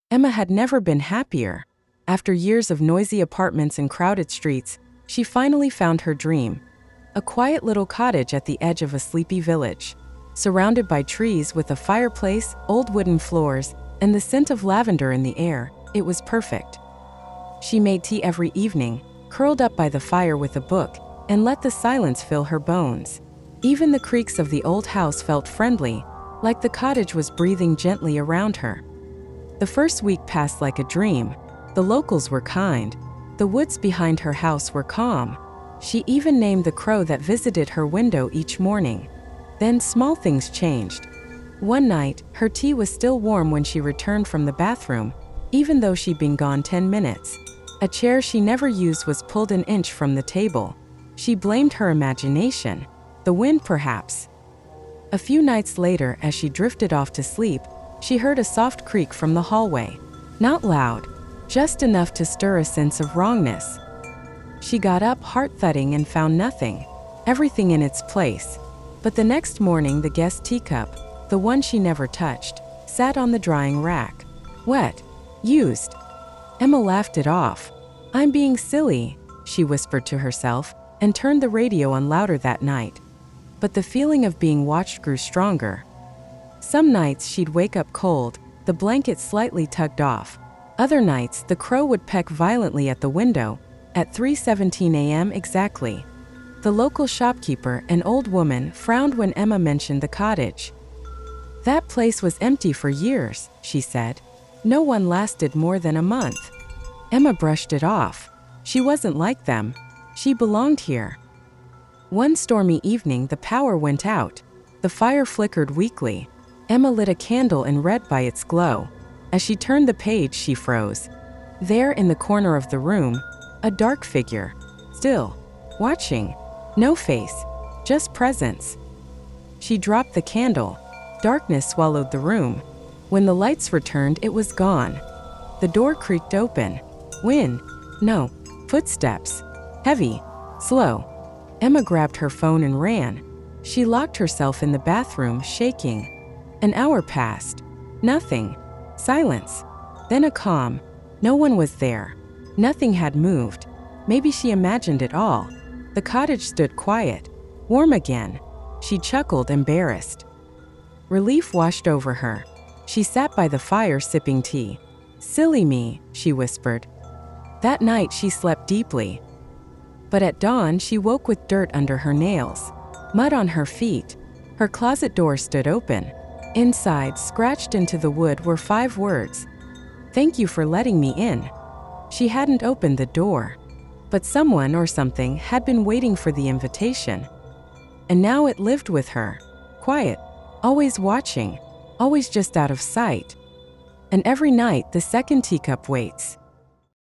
Emma had never been happier. After years of noisy apartments and crowded streets, she finally found her dream. A quiet little cottage at the edge of a sleepy village. Surrounded by trees with a fireplace, old wooden floors, and the scent of lavender in the air, it was perfect. She made tea every evening, curled up by the fire with a book, and let the silence fill her bones. Even the creaks of the old house felt friendly, like the cottage was breathing gently around her. The first week passed like a dream. The locals were kind. The woods behind her house were calm. She even named the crow that visited her window each morning. Then small things changed. One night, her tea was still warm when she returned from the bathroom, even though she'd been gone 10 minutes. A chair she never used was pulled an inch from the table. She blamed her imagination. The wind, perhaps. A few nights later, as she drifted off to sleep, she heard a soft creak from the hallway. Not loud, just enough to stir a sense of wrongness. She got up, heart thudding, and found nothing. Everything in its place. But the next morning, the guest teacup, the one she never touched, sat on the drying rack. Wet. Used. Emma laughed it off. "I'm being silly," she whispered to herself, and turned the radio on louder that night. But the feeling of being watched grew stronger. Some nights she'd wake up cold, the blanket slightly tugged off. Other nights, the crow would peck violently at the window, at 3:17 a.m. exactly. The local shopkeeper, an old woman, frowned when Emma mentioned the cottage. "That place was empty for years," she said. "No one lasted more than a month." Emma brushed it off. She wasn't like them. She belonged here. One stormy evening, the power went out. The fire flickered weakly. Emma lit a candle and read by its glow. As she turned the page, she froze. There, in the corner of the room, a dark figure. Still. Watching. No face. Just presence. She dropped the candle. Darkness swallowed the room. When the lights returned, it was gone. The door creaked open. Wind. No. Footsteps. Heavy. Slow. Emma grabbed her phone and ran. She locked herself in the bathroom, shaking. An hour passed. Nothing. Silence. Then a calm. No one was there. Nothing had moved. Maybe she imagined it all. The cottage stood quiet. Warm again. She chuckled, embarrassed. Relief washed over her. She sat by the fire sipping tea. "Silly me," she whispered. That night she slept deeply. But at dawn she woke with dirt under her nails, mud on her feet. Her closet door stood open. Inside, scratched into the wood, were 5 words. "Thank you for letting me in." She hadn't opened the door. But someone or something had been waiting for the invitation. And now it lived with her. Quiet. Always watching. Always just out of sight. And every night the second teacup waits.